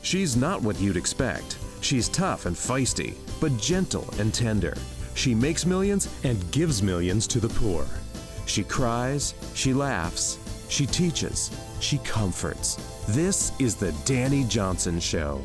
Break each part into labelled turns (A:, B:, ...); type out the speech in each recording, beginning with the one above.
A: She's not what you'd expect. She's tough and feisty, but gentle and tender. She makes millions and gives millions to the poor. She cries, she laughs, she teaches, she comforts. This is the Dani Johnson Show.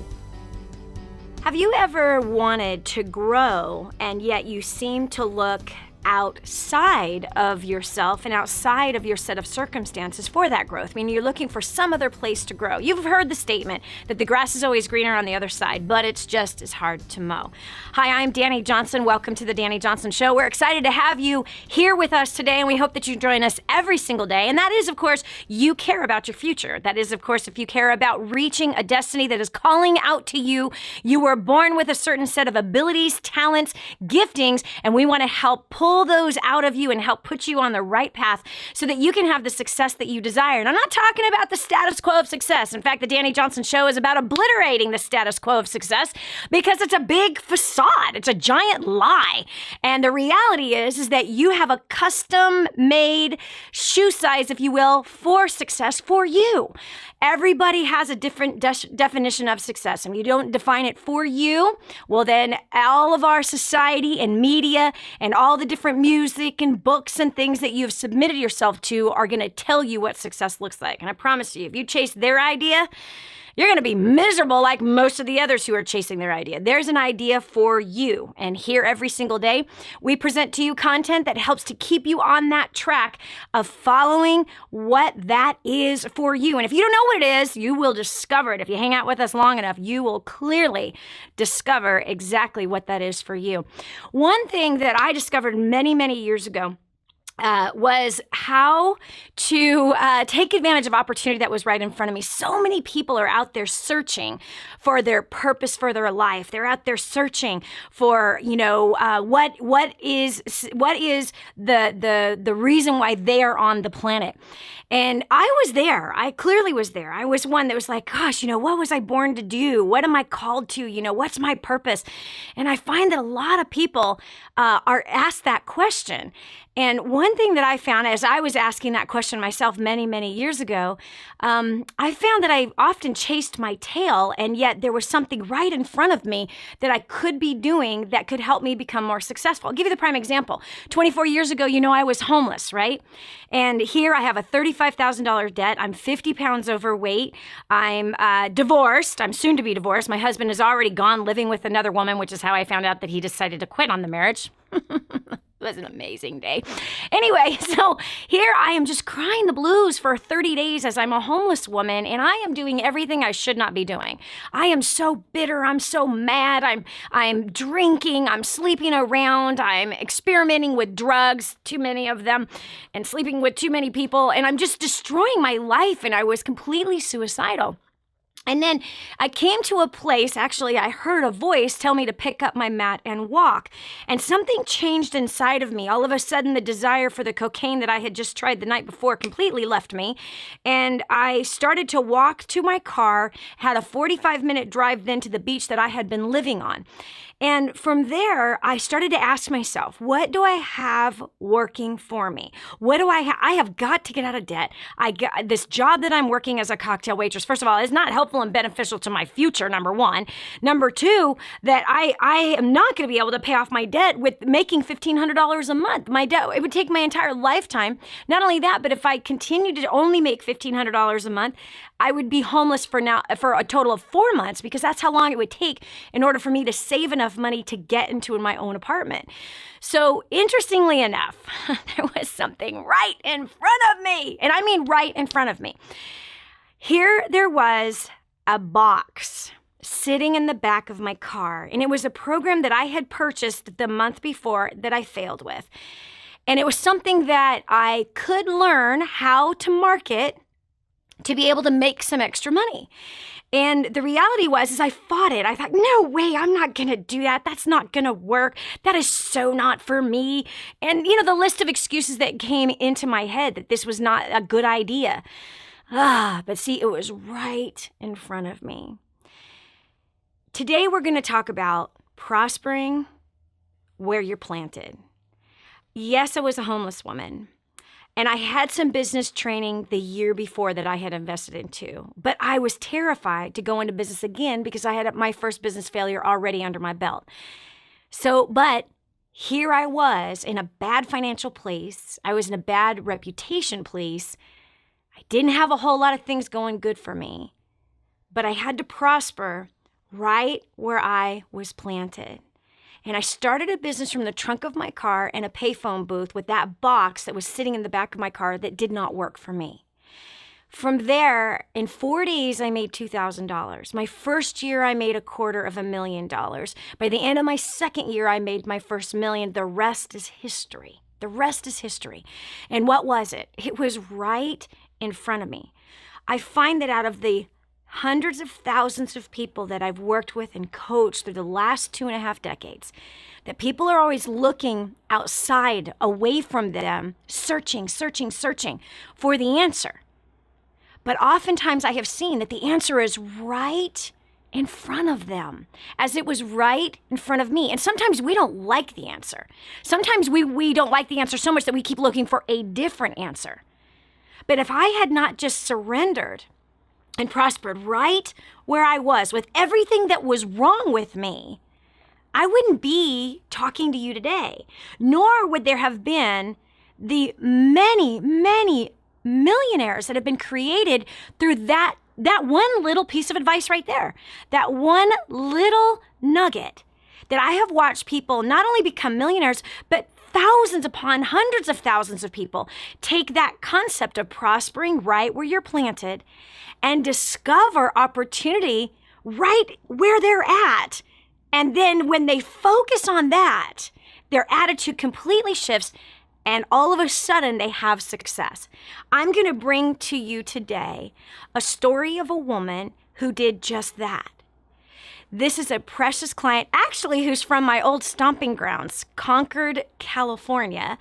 B: Have you ever wanted to grow and yet you seem to look outside of yourself and outside of your set of circumstances for that growth? I mean, you're looking for some other place to grow. You've heard the statement that the grass is always greener on the other side, but it's just as hard to mow. Hi, I'm Dani Johnson. Welcome to the Dani Johnson Show. We're excited to have you here with us today, and we hope that you join us every single day. And that is, of course, you care about your future. That is, of course, if you care about reaching a destiny that is calling out to you. You were born with a certain set of abilities, talents, giftings, and we want to help pull those out of you and help put you on the right path so that you can have the success that you desire. And I'm not talking about the status quo of success. In fact, the Dani Johnson Show is about obliterating the status quo of success because it's a big facade. It's a giant lie. And the reality is that you have a custom-made shoe size, if you will, for success for you. Everybody has a different definition of success. And if you don't define it for you, well, then all of our society and media and all the different music and books and things that you've submitted yourself to are going to tell you what success looks like. And I promise you, if you chase their idea, you're going to be miserable like most of the others who are chasing their idea. There's an idea for you. And here every single day, we present to you content that helps to keep you on that track of following what that is for you. And if you don't know what it is, you will discover it. If you hang out with us long enough, you will clearly discover exactly what that is for you. One thing that I discovered many, many years ago was how to take advantage of opportunity that was right in front of me. So many people are out there searching for their purpose for their life. They're out there searching for, what is the reason why they are on the planet. And I was there. I clearly was there. I was one that was like, gosh, what was I born to do? What am I called to? What's my purpose? And I find that a lot of people are asked that question. And one thing that I found as I was asking that question myself many, many years ago, I found that I often chased my tail, and yet there was something right in front of me that I could be doing that could help me become more successful. I'll give you the prime example. 24 years ago, I was homeless, right? And here I have a $35,000 debt. I'm 50 pounds overweight. I'm divorced. I'm soon to be divorced. My husband is already gone living with another woman, which is how I found out that he decided to quit on the marriage. It was an amazing day. Anyway, so here I am just crying the blues for 30 days as I'm a homeless woman, and I am doing everything I should not be doing. I am so bitter. I'm so mad. I'm drinking. I'm sleeping around. I'm experimenting with drugs, too many of them, and sleeping with too many people, and I'm just destroying my life, and I was completely suicidal. And then I came to a place, actually, I heard a voice tell me to pick up my mat and walk. And something changed inside of me. All of a sudden, the desire for the cocaine that I had just tried the night before completely left me. And I started to walk to my car, had a 45-minute drive then to the beach that I had been living on. And from there, I started to ask myself, what do I have working for me? What do I have got to get out of debt. I got this job that I'm working as a cocktail waitress. First of all, is not helpful and beneficial to my future, number one. Number two, that I am not going to be able to pay off my debt with making $1,500 a month. My debt, it would take my entire lifetime. Not only that, but if I continued to only make $1,500 a month, I would be homeless for a total of 4 months, because that's how long it would take in order for me to save enough money to get into my own apartment. So interestingly enough, there was something right in front of me. And I mean right in front of me. Here there was a box sitting in the back of my car. And it was a program that I had purchased the month before that I failed with. And it was something that I could learn how to market to be able to make some extra money. And the reality was, I fought it. I thought, no way, I'm not going to do that. That's not going to work. That is so not for me. And, the list of excuses that came into my head that this was not a good idea. But see, it was right in front of me. Today, we're going to talk about prospering where you're planted. Yes, I was a homeless woman. And I had some business training the year before that I had invested into. But I was terrified to go into business again because I had my first business failure already under my belt. But here I was in a bad financial place. I was in a bad reputation place. I didn't have a whole lot of things going good for me. But I had to prosper right where I was planted. And I started a business from the trunk of my car in a payphone booth with that box that was sitting in the back of my car that did not work for me. From there, in 4 days, I made $2,000. My first year, I made $250,000. By the end of my second year, I made my first million. The rest is history. The rest is history. And what was it? It was right in front of me. I find that out of the hundreds of thousands of people that I've worked with and coached through the last 2.5 decades, that people are always looking outside, away from them, searching for the answer. But oftentimes I have seen that the answer is right in front of them, as it was right in front of me. And sometimes we don't like the answer. Sometimes we don't like the answer so much that we keep looking for a different answer. But if I had not just surrendered and prospered right where I was with everything that was wrong with me, I wouldn't be talking to you today, nor would there have been the many, many millionaires that have been created through that one little piece of advice right there, that one little nugget that I have watched people not only become millionaires, but thousands upon hundreds of thousands of people take that concept of prospering right where you're planted and discover opportunity right where they're at. And then when they focus on that, their attitude completely shifts and all of a sudden they have success. I'm going to bring to you today a story of a woman who did just that. This is a precious client, actually, who's from my old stomping grounds, Concord, California.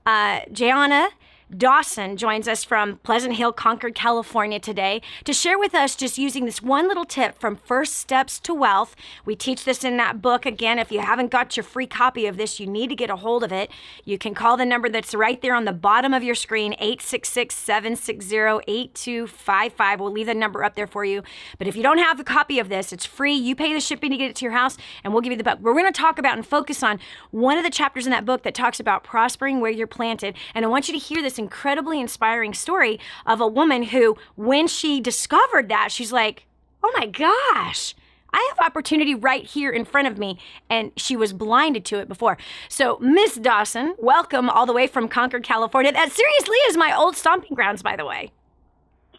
B: Jhanna Dawson joins us from Pleasant Hill, Concord, California today to share with us just using this one little tip from First Steps to Wealth. We teach this in that book. Again, if you haven't got your free copy of this, you need to get a hold of it. You can call the number that's right there on the bottom of your screen, 866-760-8255. We'll leave the number up there for you. But if you don't have a copy of this, it's free. You pay the shipping to get it to your house, and we'll give you the book. We're going to talk about and focus on one of the chapters in that book that talks about prospering where you're planted. And I want you to hear this incredibly inspiring story of a woman who, when she discovered that, she's like, oh my gosh, I have opportunity right here in front of me, and she was blinded to it before. So, Miss Dawson, welcome all the way from Concord, California. That seriously is my old stomping grounds, by the way.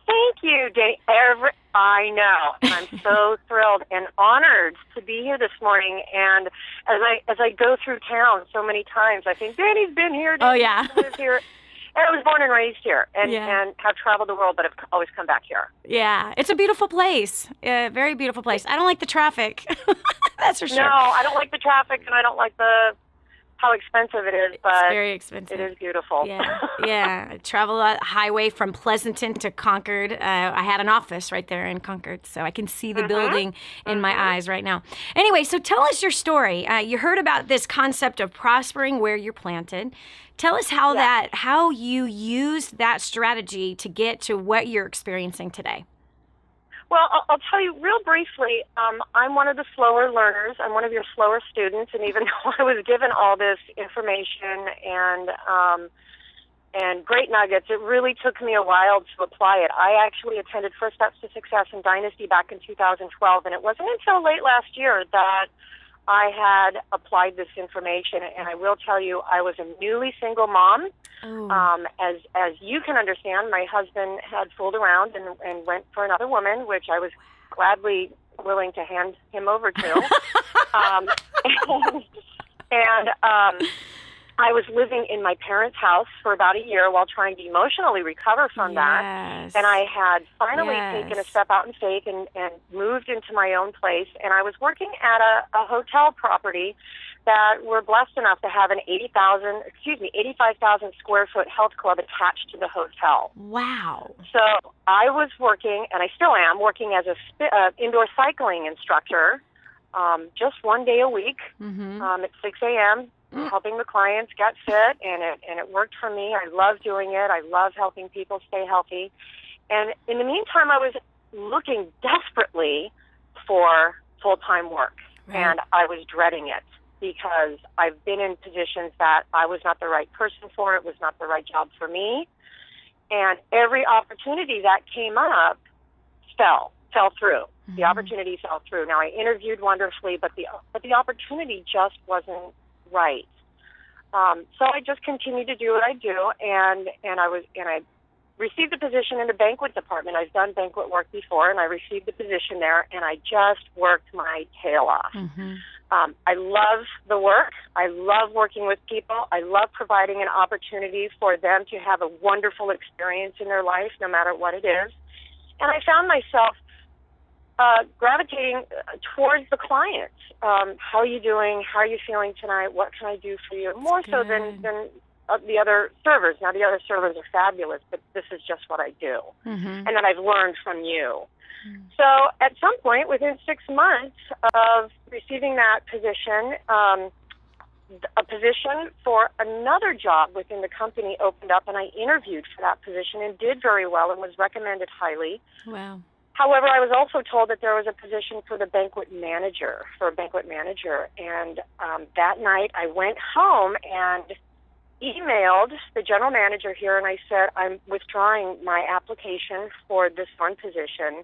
C: Thank you, Dani. I know. I'm so thrilled and honored to be here this morning. And as I go through town so many times, I think Dani's been here.
B: Oh yeah,
C: lives here. And I was born and raised here, and have traveled the world, but have always come back here.
B: Yeah, it's a beautiful place. Very beautiful place. I don't like the traffic. That's for sure.
C: No, I don't like the traffic, and I don't like how expensive it is, but
B: it's very expensive.
C: It is beautiful.
B: Yeah. I travel a highway from Pleasanton to Concord. I had an office right there in Concord, so I can see the building in my eyes right now. Anyway, so tell us your story. You heard about this concept of prospering where you're planted. Tell us how you used that strategy to get to what you're experiencing today.
C: Well, I'll tell you real briefly, I'm one of the slower learners. I'm one of your slower students, and even though I was given all this information and great nuggets, it really took me a while to apply it. I actually attended First Steps to Success in Dynasty back in 2012, and it wasn't until late last year that I had applied this information, and I will tell you, I was a newly single mom. As you can understand, my husband had fooled around and went for another woman, which I was gladly willing to hand him over to. I was living in my parents' house for about a year while trying to emotionally recover from that. And I had finally taken a step out in faith and moved into my own place. And I was working at a hotel property that we're blessed enough to have an 85,000 square foot health club attached to the hotel.
B: Wow.
C: So I was working, and I still am, working as a indoor cycling instructor just one day a week at 6 a.m., helping the clients get fit, and it worked for me. I love doing it. I love helping people stay healthy. And in the meantime, I was looking desperately for full-time work, and I was dreading it because I've been in positions that I was not the right person for. It was not the right job for me. And every opportunity that came up fell through. The opportunity fell through. Now, I interviewed wonderfully, but the opportunity just wasn't right. So I just continued to do what I do, and I received a position in the banquet department. I've done banquet work before, and I received the position there, and I just worked my tail off. I love the work. I love working with people. I love providing an opportunity for them to have a wonderful experience in their life, no matter what it is. And I found myself gravitating towards the clients. How are you doing? How are you feeling tonight? What can I do for you? More so than the other servers. Now, the other servers are fabulous, but this is just what I do. And that I've learned from you. So at some point, within 6 months of receiving that position, a position for another job within the company opened up, and I interviewed for that position and did very well and was recommended highly.
B: Wow.
C: However, I was also told that there was a position for a banquet manager. And that night I went home and emailed the general manager here, and I said, I'm withdrawing my application for this one position,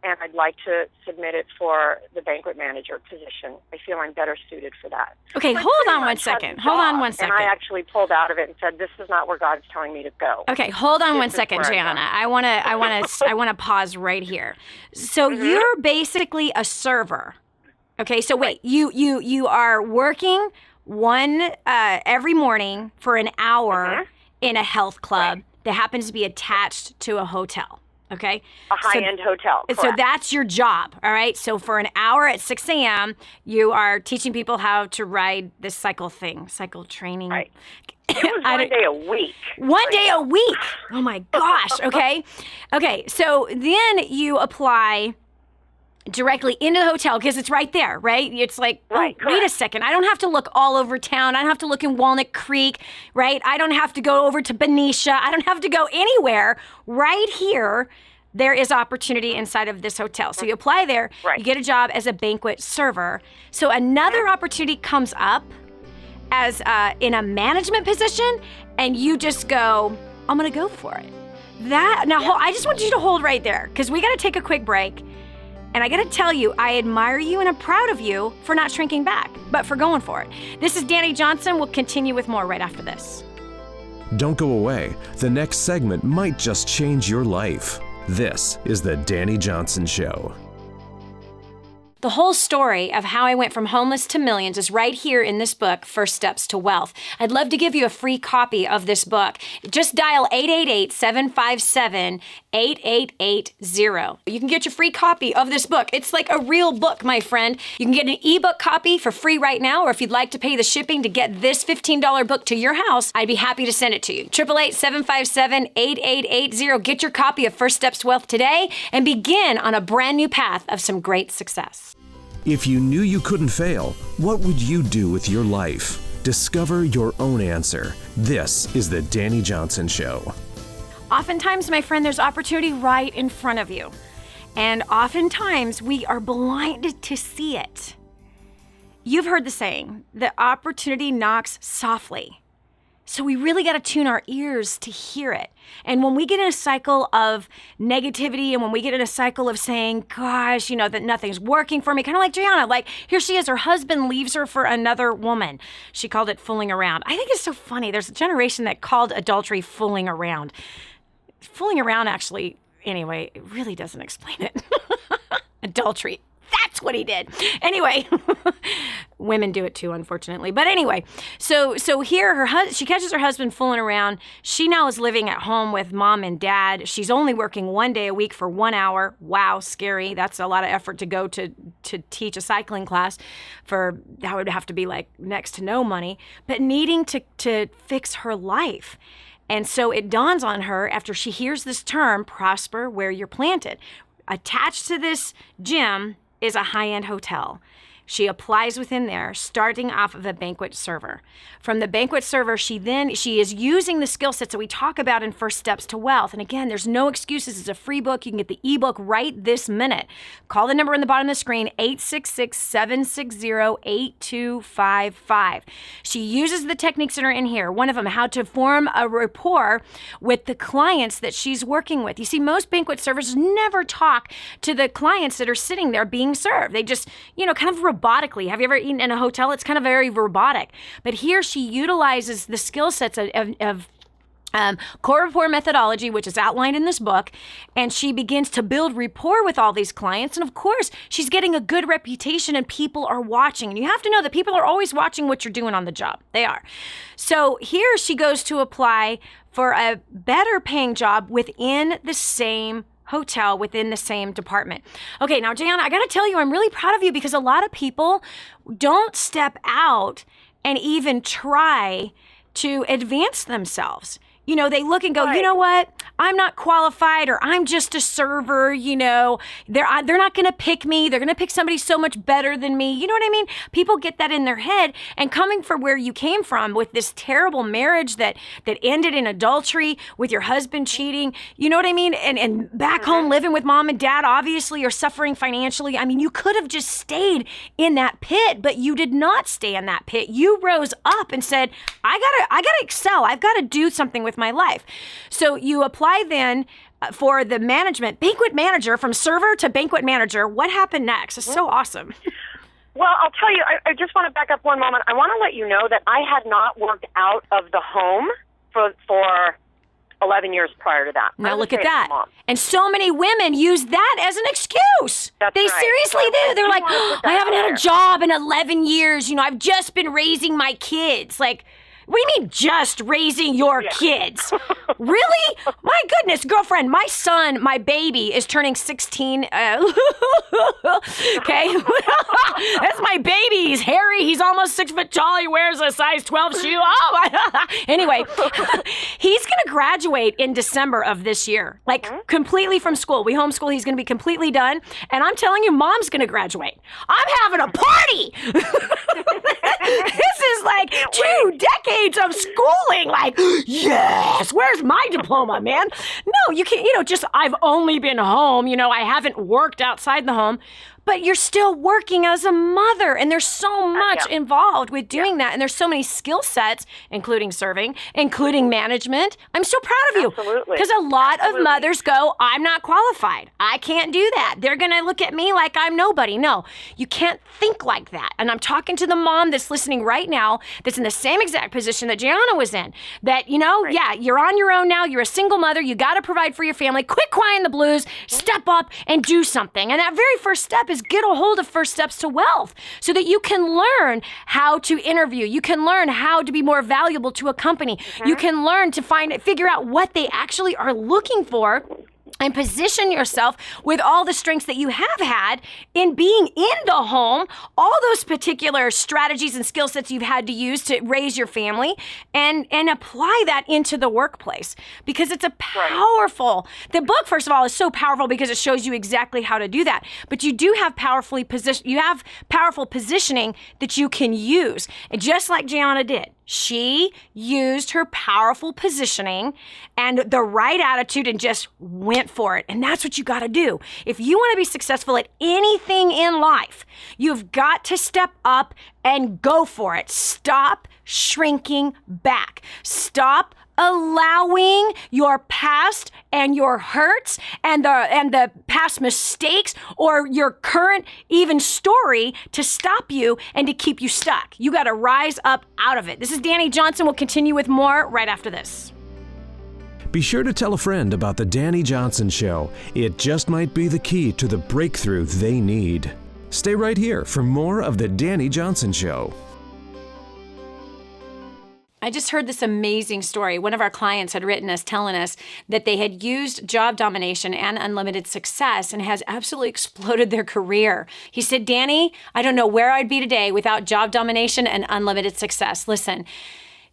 C: and I'd like to submit it for the banquet manager position. I feel I'm better suited for that.
B: Okay, hold on one second. And
C: I actually pulled out of it and said, this is not where God's telling me to go.
B: Okay, hold on one second, Jhanna. I want to pause right here. So you're basically a server. Okay, so wait, you are working every morning for an hour in a health club that happens to be attached to a hotel. Okay.
C: A high-end hotel. Correct.
B: So that's your job. All right. So for an hour at 6 a.m., you are teaching people how to ride this cycle training.
C: Right. It was one day a week.
B: One day a week. Oh my gosh. Okay. Okay. So then you apply directly into the hotel because it's right there, right? It's like, wait a second. I don't have to look all over town. I don't have to look in Walnut Creek, right? I don't have to go over to Benicia. I don't have to go anywhere. Right here, there is opportunity inside of this hotel. So you apply there, you get a job as a banquet server. So another opportunity comes up as in a management position, and you just go, I'm going to go for it. I just want you to hold right there because we got to take a quick break. And I got to tell you, I admire you and I'm proud of you for not shrinking back, but for going for it. This is Dani Johnson. We'll continue with more right after this.
A: Don't go away. The next segment might just change your life. This is the Dani Johnson Show.
B: The whole story of how I went from homeless to millions is right here in this book, First Steps to Wealth. I'd love to give you a free copy of this book. Just dial 888-757-8880. You can get your free copy of this book. It's like a real book, my friend. You can get an ebook copy for free right now, or if you'd like to pay the shipping to get this $15 book to your house, I'd be happy to send it to you. 888-757-8880. Get your copy of First Steps to Wealth today and begin on a brand new path of some great success.
A: If you knew you couldn't fail, what would you do with your life? Discover your own answer. This is the Dani Johnson Show.
B: Oftentimes, my friend, there's opportunity right in front of you. And oftentimes, we are blinded to see it. You've heard the saying, the opportunity knocks softly. So we really got to tune our ears to hear it. And when we get in a cycle of negativity and when we get in a cycle of saying, gosh, that nothing's working for me, kind of like Jhanna, like here she is, her husband leaves her for another woman. She called it fooling around. I think it's so funny. There's a generation that called adultery fooling around. Fooling around actually, anyway, it really doesn't explain it. Adultery. That's what he did. Anyway, women do it too, unfortunately. But anyway, so here she catches her husband fooling around. She now is living at home with mom and dad. She's only working 1 day a week for 1 hour. Wow, scary. That's a lot of effort to go to teach a cycling class that would have to be like next to no money, but needing to fix her life. And so it dawns on her after she hears this term, prosper where you're planted. Attached to this gym is a high-end hotel. She applies within there, starting off of a banquet server. From the banquet server, she is using the skill sets that we talk about in First Steps to Wealth. And again, there's no excuses. It's a free book. You can get the ebook right this minute. Call the number on the bottom of the screen, 866-760-8255. She uses the techniques that are in here. One of them, how to form a rapport with the clients that she's working with. You see, most banquet servers never talk to the clients that are sitting there being served. They just, kind of robotically. Have you ever eaten in a hotel? It's kind of very robotic. But here she utilizes the skill sets of core rapport methodology, which is outlined in this book, and she begins to build rapport with all these clients. And of course, she's getting a good reputation and people are watching. And you have to know that people are always watching what you're doing on the job. They are. So here she goes to apply for a better paying job within the same hotel, within the same department. Okay, now, Jhanna, I got to tell you, I'm really proud of you because a lot of people don't step out and even try to advance themselves. They look and go,
C: Right.
B: You know what? I'm not qualified, or I'm just a server. They're not going to pick me. They're going to pick somebody so much better than me. You know what I mean? People get that in their head, and coming from where you came from with this terrible marriage that ended in adultery, with your husband cheating, you know what I mean? And back home living with mom and dad, obviously, or suffering financially. I mean, you could have just stayed in that pit, but you did not stay in that pit. You rose up and said, I gotta excel. I've got to do something with my life. So you apply then for the banquet manager, from server to banquet manager. What happened next? It's so awesome.
C: Well, I'll tell you, I just want to back up one moment. I want to let you know that I had not worked out of the home for 11 years prior to that.
B: Now look at that. And so many women use that as an excuse. They
C: right.
B: seriously do. They're like, I haven't had a
C: there.
B: job in 11 years. I've just been raising my kids. Like, what do you mean just raising your kids? Really? My goodness, girlfriend, my son, my baby is turning 16. Okay? That's my baby. He's hairy. He's almost 6 foot tall. He wears a size 12 shoe. Oh, my. Anyway, he's going to graduate in December of this year, completely from school. We homeschool. He's going to be completely done. And I'm telling you, mom's going to graduate. I'm having a party. This is like 2 decades of schooling. Like, yes, where's my diploma, man? No, you can't, I've only been home. I haven't worked outside the home. But you're still working as a mother, and there's so much involved with doing that, and there's so many skill sets, including serving, including management. I'm so proud of you.
C: Absolutely.
B: Because a lot of mothers go, I'm not qualified. I can't do that. They're going to look at me like I'm nobody. No, you can't think like that. And I'm talking to the mom that's listening right now that's in the same exact position that Jhanna was in. That, you're on your own now. You're a single mother. You got to provide for your family. Quit crying the blues. Step up and do something. And that very first step is get a hold of First Steps to Wealth so that you can learn how to interview. You can learn how to be more valuable to a company. You can learn to figure out what they actually are looking for, and position yourself with all the strengths that you have had in being in the home, all those particular strategies and skill sets you've had to use to raise your family, and apply that into the workplace, because it's a powerful, the book, first of all, is so powerful because it shows you exactly how to do that. But you do have powerful positioning that you can use. And just like Jhanna did, she used her powerful positioning and the right attitude and just went for it. And that's what you got to do. If you want to be successful at anything in life, you've got to step up and go for it. Stop shrinking back. Stop allowing your past and your hurts and the past mistakes or your current even story to stop you and to keep you stuck. You got to rise up out of it. This is Dani Johnson. We'll continue with more right after this.
A: Be sure to tell a friend about the Dani Johnson Show. It just might be the key to the breakthrough they need. Stay right here for more of the Dani Johnson Show.
B: I just heard this amazing story. One of our clients had written us telling us that they had used job domination and unlimited success and has absolutely exploded their career. He said, Dani, I don't know where I'd be today without job domination and unlimited success. Listen,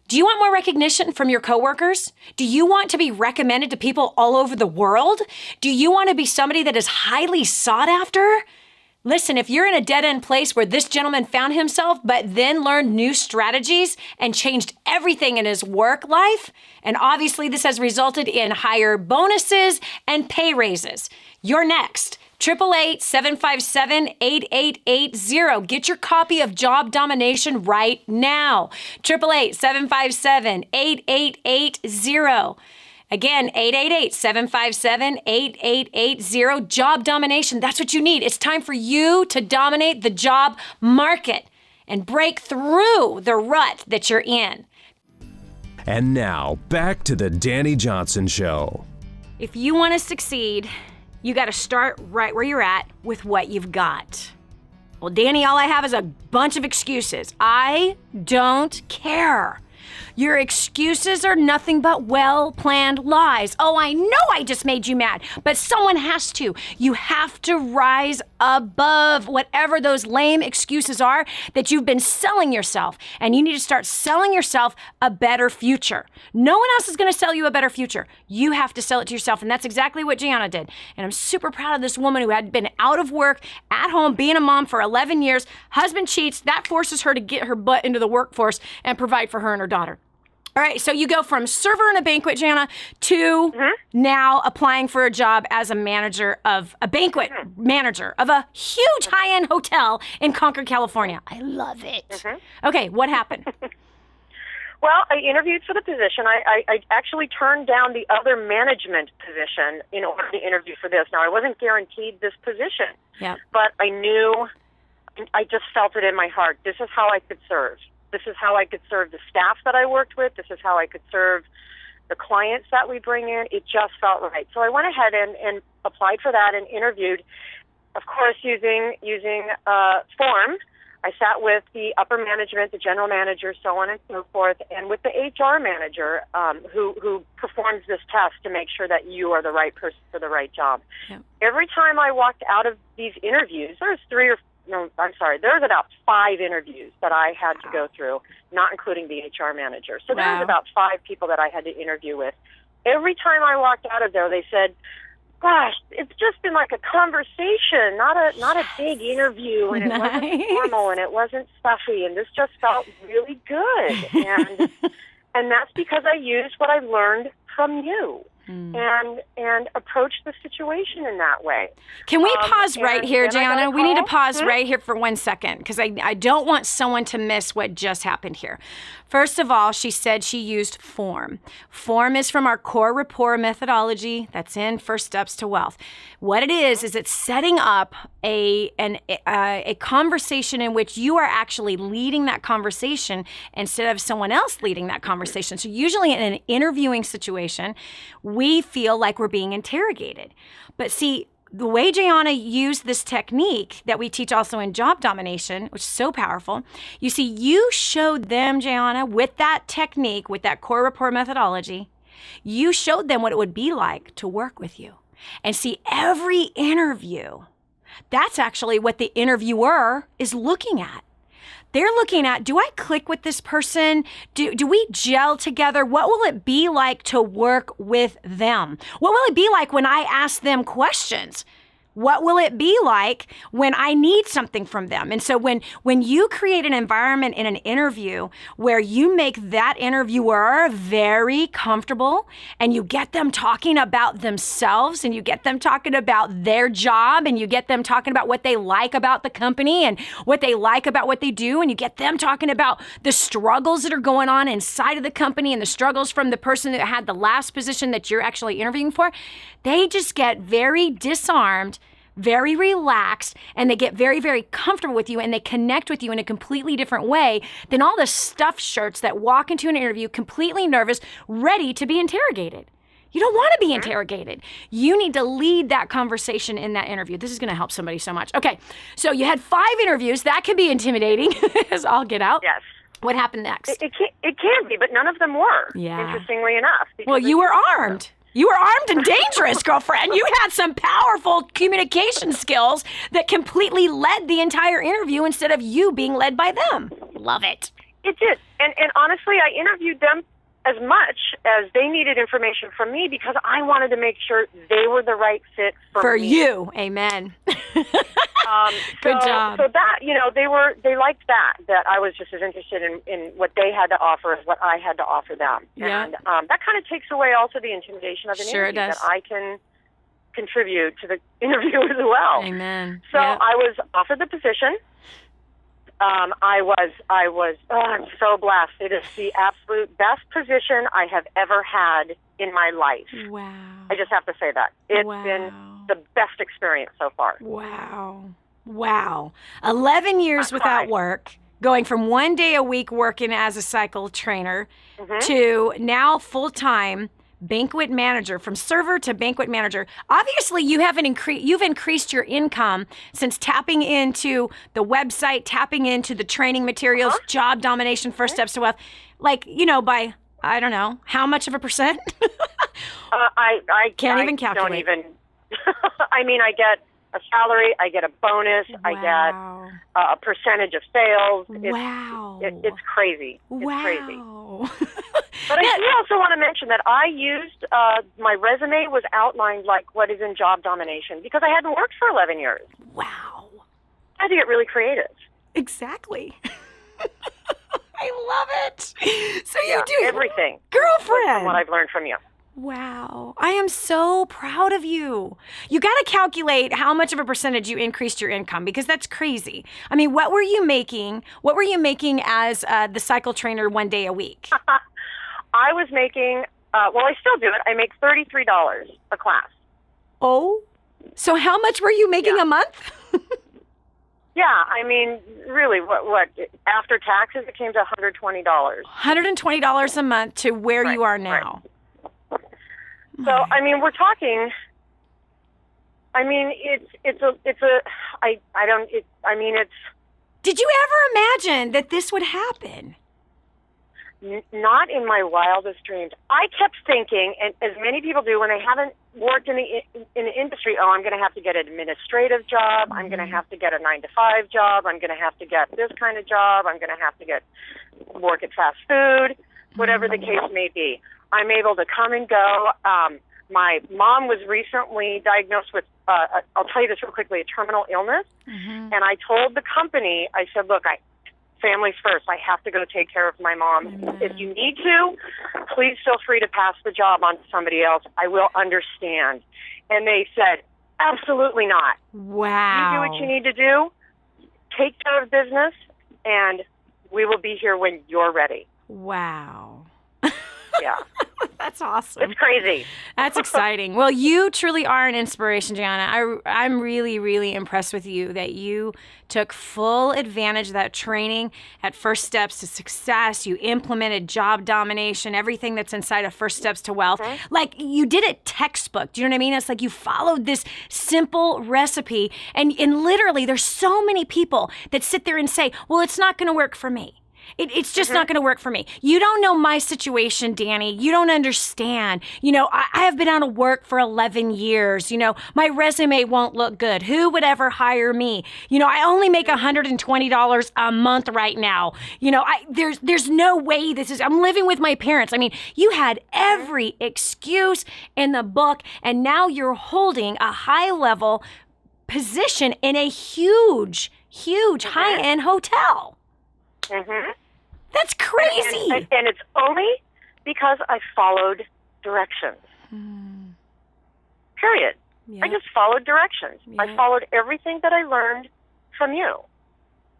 B: do you want more recognition from your coworkers? Do you want to be recommended to people all over the world? Do you want to be somebody that is highly sought after? Listen, if you're in a dead-end place where this gentleman found himself, but then learned new strategies and changed everything in his work life, and obviously this has resulted in higher bonuses and pay raises, you're next. 888-757-8880. Get your copy of Job Domination right now. 888-757-8880. Again, 888-757-8880. Job domination. That's what you need. It's time for you to dominate the job market and break through the rut that you're in.
A: And now, back to the Dani Johnson Show.
B: If you want to succeed, you got to start right where you're at with what you've got. Well, Dani, all I have is a bunch of excuses. I don't care. Your excuses are nothing but well-planned lies. Oh, I know I just made you mad, but someone has to. You have to rise above whatever those lame excuses are that you've been selling yourself, and you need to start selling yourself a better future. No one else is going to sell you a better future. You have to sell it to yourself, and that's exactly what Jhanna did. And I'm super proud of this woman who had been out of work, at home, being a mom for 11 years. Husband cheats. That forces her to get her butt into the workforce and provide for her and her daughter. All right, so you go from server in a banquet, Jhanna, to now applying for a job as a manager of a banquet manager of a huge high-end hotel in Concord, California. I love it. Okay, what happened?
C: Well, I interviewed for the position. I actually turned down the other management position in order to interview for this. Now, I wasn't guaranteed this position, but I knew, I just felt it in my heart. This is how I could serve. This is how I could serve the staff that I worked with. This is how I could serve the clients that we bring in. It just felt right. So I went ahead and applied for that and interviewed, of course, using Form. I sat with the upper management, the general manager, so on and so forth, and with the HR manager who performs this test to make sure that you are the right person for the right job. Every time I walked out of these interviews, there was about 5 interviews that I had to go through, not including the HR manager. So there was about 5 people that I had to interview with. Every time I walked out of there, they said, gosh, it's just been like a conversation, not a big interview, and it wasn't formal, and it wasn't stuffy, and this just felt really good. And that's because I used what I learned from you. And approach the situation in that way.
B: Can we pause right here, Jhanna? We need to pause right here for 1 second because I don't want someone to miss what just happened here. First of all, she said she used Form. Form is from our core rapport methodology that's in First Steps to Wealth. What it is it's setting up a conversation in which you are actually leading that conversation instead of someone else leading that conversation. So usually in an interviewing situation, we feel like we're being interrogated. But see, the way Jhanna used this technique that we teach also in Job Domination, which is so powerful, you see, you showed them, Jhanna, with that technique, with that core rapport methodology, you showed them what it would be like to work with you. And see, every interview, that's actually what the interviewer is looking at. They're looking at, do I click with this person? Do we gel together? What will it be like to work with them? What will it be like when I ask them questions? What will it be like when I need something from them? And so when you create an environment in an interview where you make that interviewer very comfortable and you get them talking about themselves and you get them talking about their job and you get them talking about what they like about the company and what they like about what they do, and you get them talking about the struggles that are going on inside of the company and the struggles from the person that had the last position that you're actually interviewing for, they just get very disarmed, very relaxed, and they get very, very comfortable with you, and they connect with you in a completely different way than all the stuffed shirts that walk into an interview completely nervous, ready to be interrogated. You don't want to be interrogated. You need to lead that conversation in that interview. This is going to help somebody so much. Okay, so you had 5 interviews. That can be intimidating, as all get out.
C: Yes.
B: What happened next?
C: It can be, but none of them were, interestingly enough.
B: Well, you were armed. You were armed and dangerous, girlfriend. You had some powerful communication skills that completely led the entire interview instead of you being led by them. Love it.
C: It did. And honestly, I interviewed them as much as they needed information from me because I wanted to make sure they were the right fit for me.
B: you. Amen. Good job.
C: So that, they liked that I was just as interested in what they had to offer as what I had to offer them.
B: Yeah.
C: And that kind of takes away also the intimidation of an
B: Sure
C: interview,
B: it does.
C: that I can contribute to the interview as well.
B: Amen.
C: So
B: Yep.
C: I was offered the position. I'm so blessed. It is the absolute best position I have ever had in my life.
B: Wow.
C: I just have to say that. It's
B: Wow.
C: been the best experience so far.
B: Wow. 11 years without work, going from 1 day a week working as a cycle trainer to now full-time banquet manager, from server to banquet manager. Obviously, you've increased your income since tapping into the website, tapping into the training materials, job domination, first steps to wealth. Like, by, I don't know, how much of a percent?
C: I
B: can't even calculate.
C: Don't even. I mean, I get a salary, I get a bonus, I get a percentage of sales. It's crazy. It's crazy. But I do also want to mention that I used, my resume was outlined like what is in job domination because I hadn't worked for 11 years.
B: Wow.
C: I had to get really creative.
B: Exactly. I love it. So you do
C: everything.
B: Girlfriend.
C: From what I've learned from you.
B: Wow. I am so proud of you. You got to calculate how much of a percentage you increased your income because that's crazy. I mean, what were you making? What were you making as the cycle trainer 1 day a week?
C: I was making, I still do it. I make $33 a class.
B: Oh, so how much were you making a month?
C: Yeah, I mean, really, what after taxes, it came to $120.
B: $120 a month to where you are now.
C: Right. So, I mean, we're talking. I mean, it's.
B: Did you ever imagine that this would happen?
C: Not in my wildest dreams. I kept thinking, and as many people do when they haven't worked in the industry, I'm going to have to get an administrative job. I'm going to have to get a 9-to-5 job. I'm going to have to get this kind of job. I'm going to have to work at fast food, whatever the case may be. I'm able to come and go. My mom was recently diagnosed with, I'll tell you this real quickly, a terminal illness. And I told the company, I said, look, family's first. I have to go take care of my mom. If you need to, please feel free to pass the job on to somebody else. I will understand. And they said, absolutely not.
B: Wow.
C: You do what you need to do. Take care of business, and we will be here when you're ready.
B: Wow.
C: Yeah.
B: That's awesome.
C: It's crazy.
B: That's exciting. Well, you truly are an inspiration, Jhanna. I'm really, really impressed with you that you took full advantage of that training at First Steps to Success. You implemented job domination, everything that's inside of First Steps to Wealth. Like you did it textbook. Do you know what I mean? It's like you followed this simple recipe and literally there's so many people that sit there and say, well, it's not going to work for me. It's just not going to work for me. You don't know my situation, Dani. You don't understand. I have been out of work for 11 years. My resume won't look good. Who would ever hire me? I only make $120 a month right now. There's no way I'm living with my parents. I mean, you had every excuse in the book, and now you're holding a high-level position in a huge high-end hotel. That's crazy.
C: And it's only because I followed directions. Period. Yep. I just followed directions. Yep. I followed everything that I learned from you.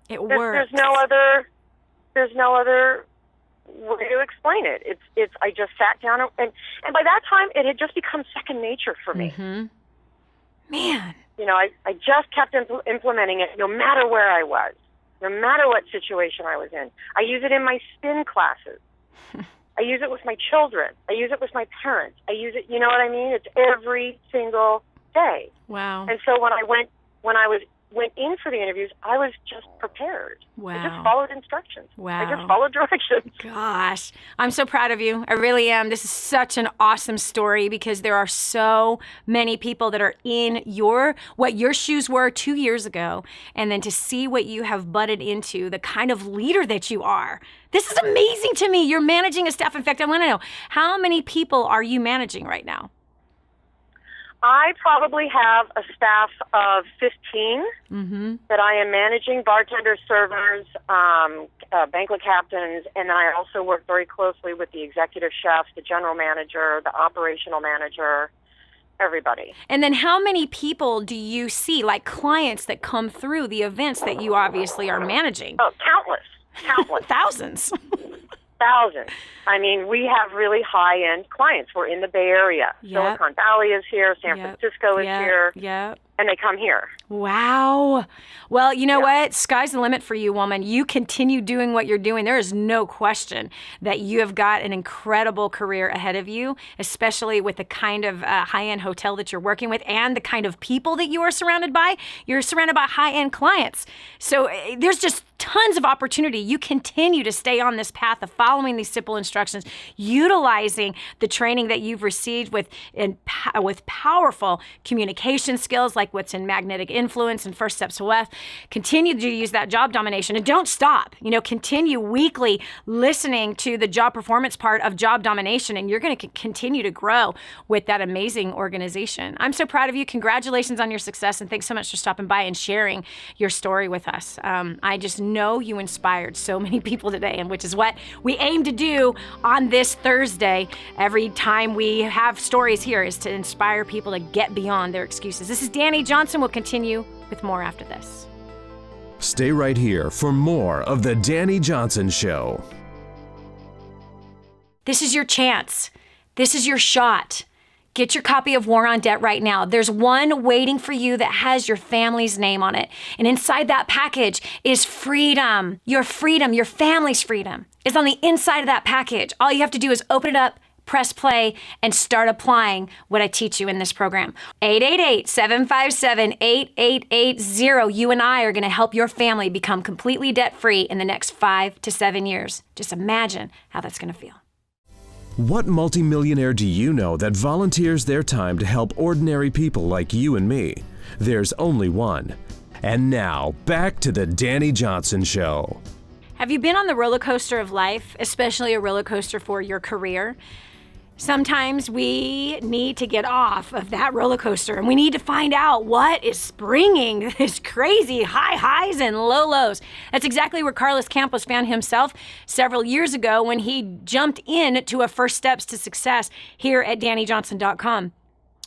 B: It works.
C: There's no other way to explain it. It's I just sat down and by that time it had just become second nature for me.
B: Man.
C: I just kept implementing it no matter where I was. No matter what situation I was in. I use it in my spin classes. I use it with my children. I use it with my parents. I use it, you know what I mean? It's every single day.
B: Wow.
C: And so when I was went in for the interviews, I was just prepared.
B: Wow.
C: I just followed instructions.
B: Wow.
C: I just followed directions.
B: Gosh, I'm so proud of you. I really am. This is such an awesome story because there are so many people that are in what your shoes were 2 years ago, and then to see what you have butted into, the kind of leader that you are. This is amazing to me. You're managing a staff. In fact, I want to know, how many people are you managing right now?
C: I probably have a staff of 15 that I am managing, bartenders, servers, banquet captains, and I also work very closely with the executive chef, the general manager, the operational manager, everybody.
B: And then how many people do you see, like clients that come through the events that you obviously are managing?
C: Oh, countless.
B: Thousands.
C: Thousands. I mean, we have really high-end clients. We're in the Bay Area.
B: Yep.
C: Silicon Valley is here. San Francisco is here.
B: Yep.
C: And they come here.
B: Wow. Well, you know what? Sky's the limit for you, woman. You continue doing what you're doing. There is no question that you have got an incredible career ahead of you, especially with the kind of high-end hotel that you're working with and the kind of people that you are surrounded by. You're surrounded by high-end clients. So there's just tons of opportunity. You continue to stay on this path of following these simple instructions, utilizing the training that you've received with powerful communication skills like what's in Magnetic Influence and First Steps to Wealth. Continue to use that job domination and don't stop. Continue weekly listening to the job performance part of job domination, and you're going to continue to grow with that amazing organization. I'm so proud of you. Congratulations on your success, and thanks so much for stopping by and sharing your story with us. I just know you inspired so many people today, and which is what we aim to do on this Thursday. Every time we have stories here is to inspire people to get beyond their excuses. This is Dani Johnson. We'll continue with more after this.
A: Stay right here for more of the Dani Johnson Show.
B: This is your chance. This is your shot. Get your copy of War on Debt right now. There's one waiting for you that has your family's name on it. And inside that package is freedom. Your family's freedom is on the inside of that package. All you have to do is open it up, press play, and start applying what I teach you in this program. 888-757-8880. You and I are going to help your family become completely debt-free in the next 5 to 7 years. Just imagine how that's going to feel.
A: What multimillionaire do you know that volunteers their time to help ordinary people like you and me? There's only one. And now, back to the Dani Johnson Show.
B: Have you been on the roller coaster of life, especially a roller coaster for your career? Sometimes we need to get off of that roller coaster and we need to find out what is bringing this crazy high highs and low lows. That's exactly where Carlos Campos found himself several years ago when he jumped in to a First Steps to Success here at DaniJohnson.com.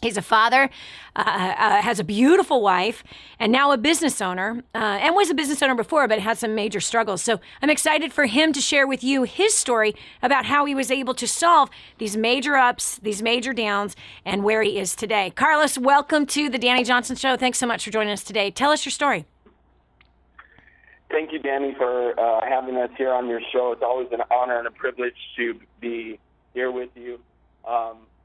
B: He's a father, has a beautiful wife, and now a business owner, and was a business owner before, but had some major struggles. So I'm excited for him to share with you his story about how he was able to solve these major ups, these major downs, and where he is today. Carlos, welcome to the Dani Johnson Show. Thanks so much for joining us today. Tell us your story.
D: Thank you, Dani, for having us here on your show. It's always an honor and a privilege to be here with you.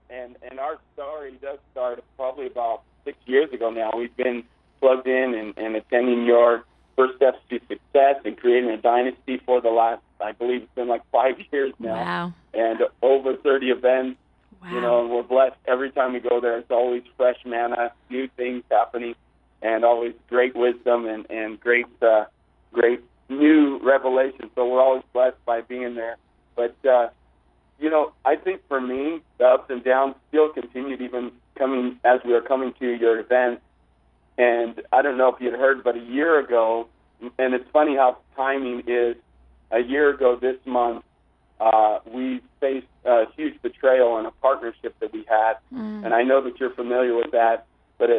D: And our story does start probably about 6 years ago now. We've been plugged in and attending your First Steps to Success and creating a dynasty for the last, I believe it's been like 5 years now.
B: Wow.
D: And over 30 events.
B: Wow.
D: And we're blessed every time we go there. It's always fresh manna, new things happening, and always great wisdom and great new revelation. So we're always blessed by being there. But, I think for me, the ups and downs still continued even coming as we were coming to your event. And I don't know if you'd heard, but a year ago, and it's funny how timing is, a year ago this month, we faced a huge betrayal in a partnership that we had. And I know that you're familiar with that, but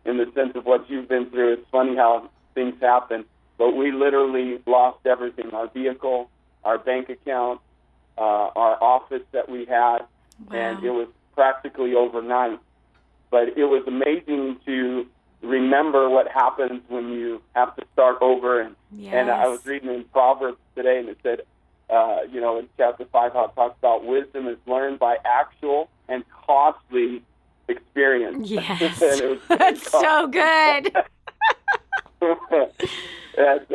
D: in the sense of what you've been through, it's funny how things happen. But we literally lost everything, our vehicle, our bank account, our office that we had, and it was practically overnight. But it was amazing to remember what happens when you have to start over. And I was reading in Proverbs today, and it said, in chapter 5, how it talks about wisdom is learned by actual and costly experience.
B: Yes,
D: and
B: that's so good.
D: And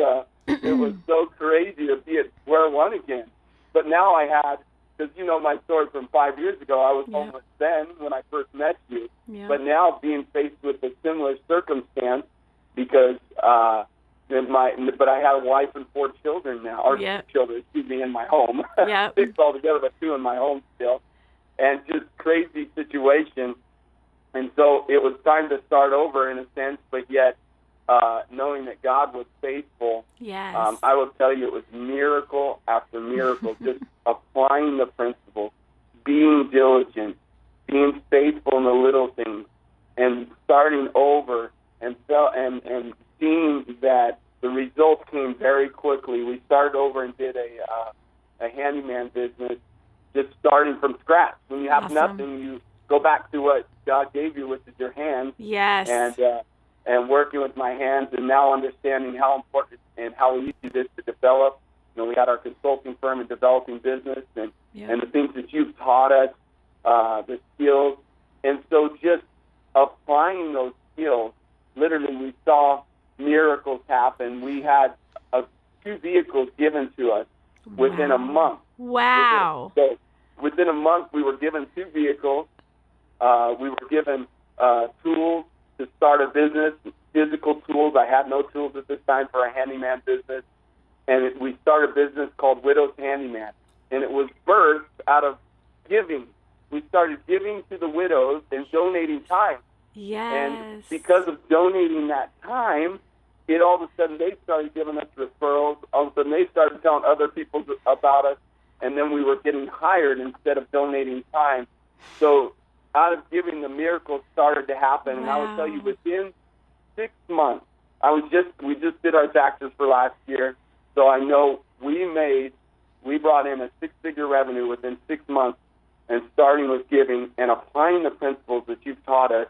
D: it was so crazy to be at square one again. But now I had, because you know my story from 5 years ago, I was homeless then when I first met you.
B: Yeah.
D: But now being faced with a similar circumstance, because but I have a wife and 4 children now, or 2 children, in my home. 6 altogether, but 2 in my home still. And just crazy situation. And so it was time to start over in a sense, but yet knowing that God was faithful, I will tell you it was miracle after miracle, just applying the principles, being diligent, being faithful in the little things, and starting over and seeing that the results came very quickly. We started over and did a handyman business, just starting from scratch. When you have nothing, you go back to what God gave you, which is your hands.
B: Yes.
D: And working with my hands, and now understanding how important and how easy it is to develop. You know, we had our consulting firm in developing business, and the things that you've taught us, the skills. And so just applying those skills, literally we saw miracles happen. We had 2 vehicles given to us within a month.
B: Wow.
D: So within a month, we were given 2 vehicles. We were given tools to start a business, physical tools. I had no tools at this time for a handyman business. And we started a business called Widow's Handyman. And it was birthed out of giving. We started giving to the widows and donating time.
B: Yes.
D: And because of donating that time, it all of a sudden they started giving us referrals. All of a sudden they started telling other people about us. And then we were getting hired instead of donating time. So out of giving, the miracles started to happen. And I will tell you, within 6 months, we just did our taxes for last year. So I know we brought in a 6-figure revenue within 6 months, and starting with giving and applying the principles that you've taught us,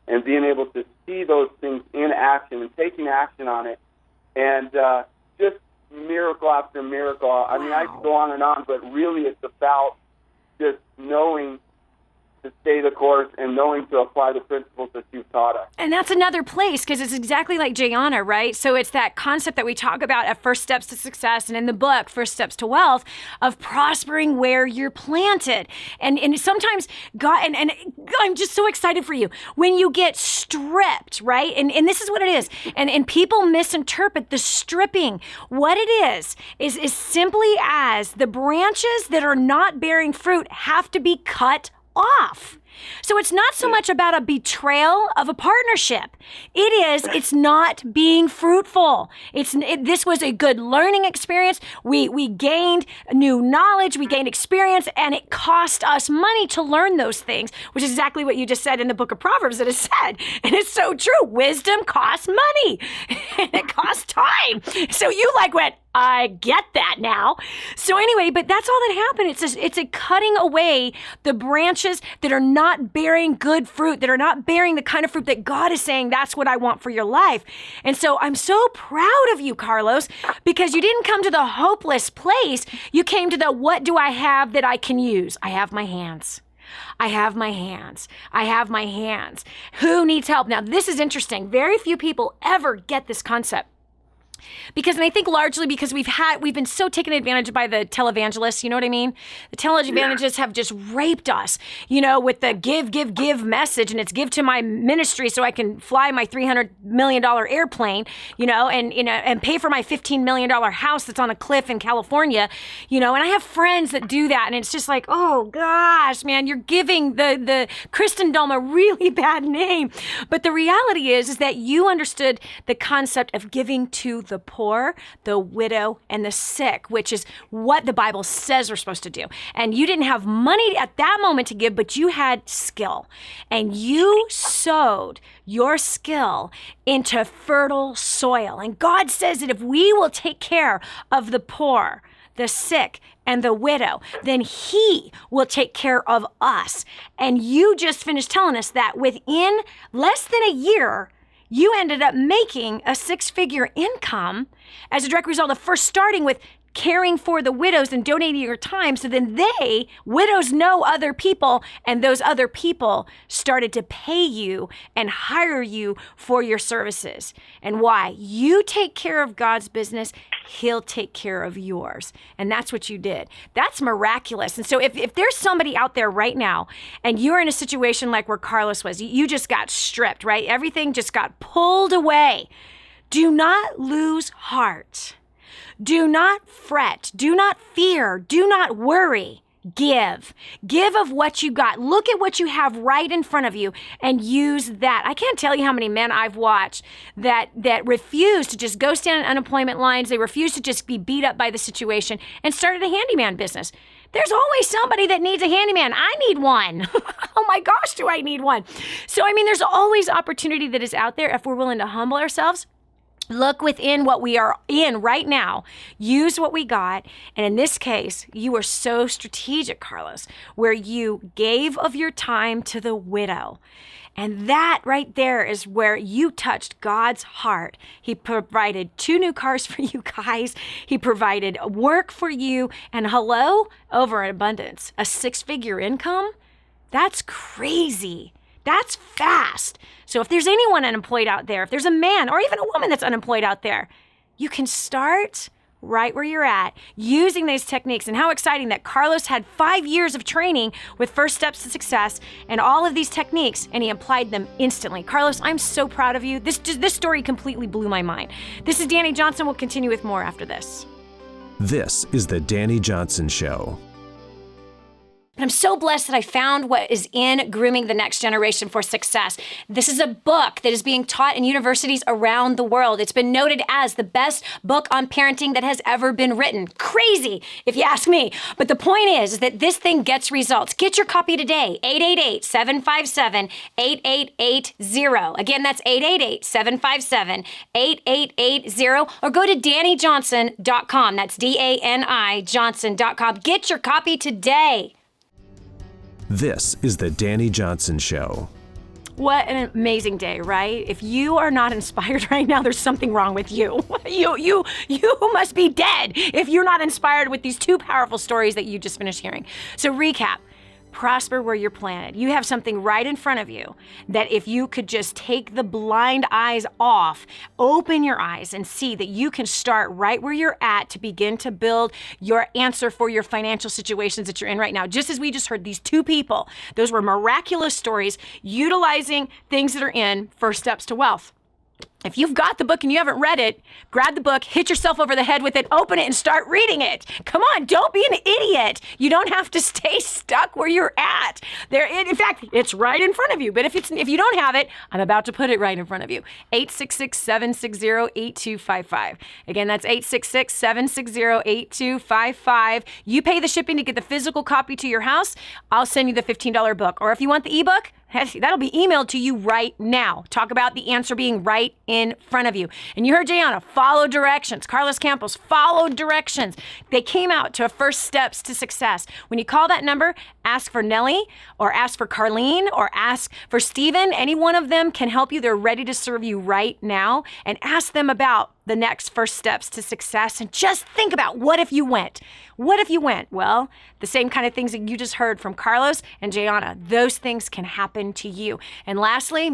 D: and being able to see those things in action and taking action on it. And just miracle after miracle. I mean, I could go on, but really it's about just knowing to stay the course and knowing to apply the principles that you've taught us.
B: And that's another place, because it's exactly like Jhanna, right? So it's that concept that we talk about at First Steps to Success and in the book, First Steps to Wealth, of prospering where you're planted. And sometimes God, and I'm just so excited for you, when you get stripped, right? And this is what it is. And people misinterpret the stripping. What it is simply as the branches that are not bearing fruit have to be cut off. So it's not so much about a betrayal of a partnership. It's not being fruitful. This was a good learning experience. We gained new knowledge, we gained experience, and it cost us money to learn those things, which is exactly what you just said in the book of Proverbs that it said. And it's so true. Wisdom costs money and it costs time. So you went, I get that now. So anyway, but that's all that happened. It's a cutting away the branches that are not bearing good fruit, that are not bearing the kind of fruit that God is saying, that's what I want for your life. And so I'm so proud of you, Carlos, because you didn't come to the hopeless place. You came to the, what do I have that I can use? I have my hands. I have my hands. I have my hands. Who needs help? Now, this is interesting. Very few people ever get this concept. And I think largely because we've been so taken advantage of by the televangelists, you know what I mean? The televangelists have just raped us, with the give message, and it's give to my ministry so I can fly my $300 million airplane, and pay for my $15 million house that's on a cliff in California, and I have friends that do that, and it's just like, oh gosh, man, you're giving the Christendom a really bad name. But the reality is that you understood the concept of giving to the poor, the widow, and the sick, which is what the Bible says we're supposed to do. And you didn't have money at that moment to give, but you had skill. And you sowed your skill into fertile soil. And God says that if we will take care of the poor, the sick, and the widow, then He will take care of us. And you just finished telling us that within less than a year, you ended up making a 6-figure income as a direct result of first starting with caring for the widows and donating your time. So then widows know other people, and those other people started to pay you and hire you for your services. And why? You take care of God's business, He'll take care of yours. And that's what you did. That's miraculous. And so if there's somebody out there right now and you're in a situation like where Carlos was, you just got stripped, right? Everything just got pulled away. Do not lose heart. Do not fret. Do not fear. Do not worry. Give. Give of what you got. Look at what you have right in front of you and use that. I can't tell you how many men I've watched that refuse to just go stand in unemployment lines. They refuse to just be beat up by the situation and started a handyman business. There's always somebody that needs a handyman. I need one. Oh my gosh, do I need one? So, there's always opportunity that is out there if we're willing to humble ourselves. Look within what we are in right now. Use what we got. And in this case, you were so strategic, Carlos, where you gave of your time to the widow. And that right there is where you touched God's heart. He provided 2 new cars for you guys. He provided work for you. And over an abundance, a 6-figure income. That's crazy. That's fast. So if there's anyone unemployed out there, if there's a man or even a woman that's unemployed out there, you can start right where you're at using these techniques. And how exciting that Carlos had 5 years of training with First Steps to Success and all of these techniques, and he applied them instantly. Carlos, I'm so proud of you. This story completely blew my mind. This is Dani Johnson. We'll continue with more after this.
A: This is the Dani Johnson Show.
B: And I'm so blessed that I found what is in Grooming the Next Generation for Success. This is a book that is being taught in universities around the world. It's been noted as the best book on parenting that has ever been written. Crazy, if you ask me. But the point is that this thing gets results. Get your copy today, 888-757-8880. Again, that's 888-757-8880. Or go to DaniJohnson.com. That's DANI Johnson.com. Get your copy today.
A: This is the Dani Johnson Show.
B: What an amazing day, right? If you are not inspired right now, there's something wrong with you. You must be dead if you're not inspired with these 2 powerful stories that you just finished hearing. So recap. Prosper where you're planted. You have something right in front of you that if you could just take the blind eyes off, open your eyes and see that you can start right where you're at to begin to build your answer for your financial situations that you're in right now. Just as we just heard these 2 people, those were miraculous stories utilizing things that are in First Steps to Wealth. If you've got the book and you haven't read it, grab the book, hit yourself over the head with it, open it, and start reading it. Come on, don't be an idiot. You don't have to stay stuck where you're at. In fact, it's right in front of you. But if you don't have it, I'm about to put it right in front of you. 866-760-8255. Again, that's 866-760-8255. You pay the shipping to get the physical copy to your house. I'll send you the $15 book. Or if you want the ebook, that'll be emailed to you right now. Talk about the answer being right in front of you. And you heard Jhanna, follow directions. Carlos Campos followed directions. They came out to First Steps to Success. When you call that number, ask for Nellie or ask for Carlene or ask for Steven. Any one of them can help you. They're ready to serve you right now. And ask them about the next First Steps to Success. And just think about, what if you went? What if you went? Well, the same kind of things that you just heard from Carlos and Jhanna, those things can happen to you. And lastly,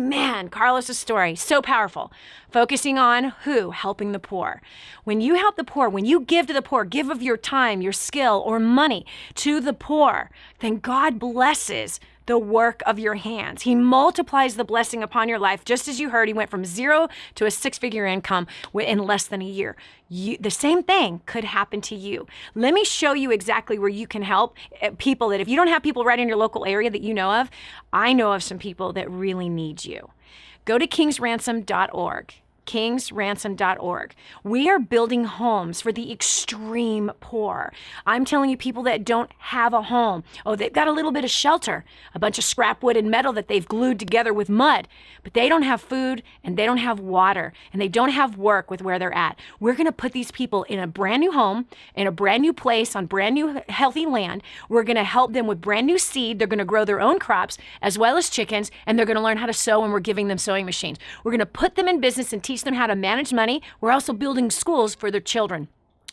B: Carlos's story, so powerful. Focusing on who? Helping the poor. When you help the poor, when you give to the poor, give of your time, your skill, or money to the poor, then God blesses the work of your hands. He multiplies the blessing upon your life. Just as you heard, he went from 0 to a 6-figure income in less than a year. The same thing could happen to you. Let me show you exactly where you can help people that, if you don't have people right in your local area that you know of, I know of some people that really need you. Go to kingsransom.org. kingsransom.org. We are building homes for the extreme poor. I'm telling you, people that don't have a home. Oh, they've got a little bit of shelter, a bunch of scrap wood and metal that they've glued together with mud, but they don't have food and they don't have water and they don't have work with where they're at. We're going to put these people in a brand new home, in a brand new place, on brand new healthy land. We're going to help them with brand new seed. They're going to grow their own crops as well as chickens, and they're going to learn how to sew, and we're giving them sewing machines. We're going to put them in business and teach them how to manage money. We're also building schools for their children.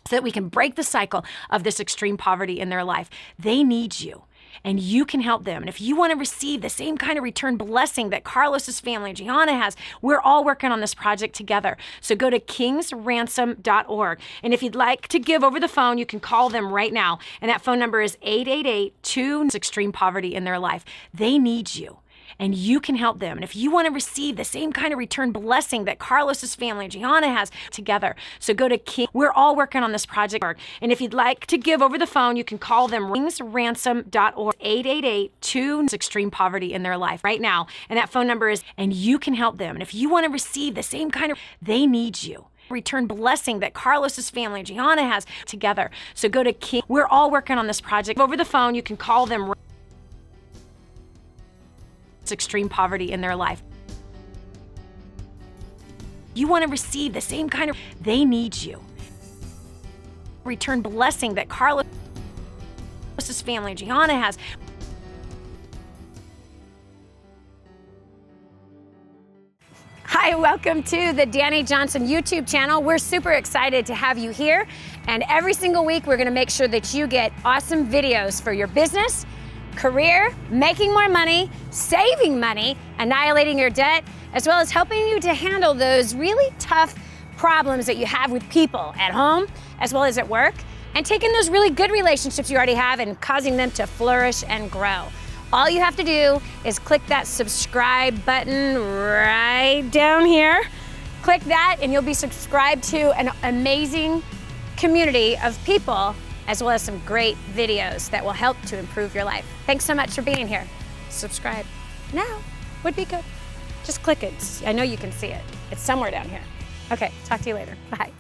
B: so that we can break the cycle of this extreme poverty in their life. They need you. And you can help them. And if you want to receive the same kind of return blessing that Carlos's family, Jhanna, has, we're all working on this project together. So go to kingsransom.org. And if you'd like to give over the phone, you can call them right now. And that phone number is 888-2 extreme poverty in their life. They need you. And you can help them. And if you want to receive the same kind of return blessing that Carlos's family, Jhanna, has, together. So go to we're all working on this project. And if you'd like to give over the phone, you can call them kingsransom.org, 888-2 extreme poverty in their life right now. And that phone number is, and you can help them. And if you want to receive the same kind of, they need you. Return blessing that Carlos's family, Jhanna, has, together. So go to we're all working on this project. Over the phone, you can call them extreme poverty in their life. You want to receive the same kind of, they need you. Return blessing that Carlos's family, Jhanna, has. Hi, welcome to the Dani Johnson YouTube channel. We're super excited to have you here. And every single week, we're going to make sure that you get awesome videos for your business, career, making more money, saving money, annihilating your debt, as well as helping you to handle those really tough problems that you have with people at home as well as at work, and taking those really good relationships you already have and causing them to flourish and grow. All you have to do is click that subscribe button right down here. Click that and you'll be subscribed to an amazing community of people, as well as some great videos that will help to improve your life. Thanks so much for being here. Subscribe now would be good. Just click it. I know you can see it. It's somewhere down here. Okay, talk to you later. Bye.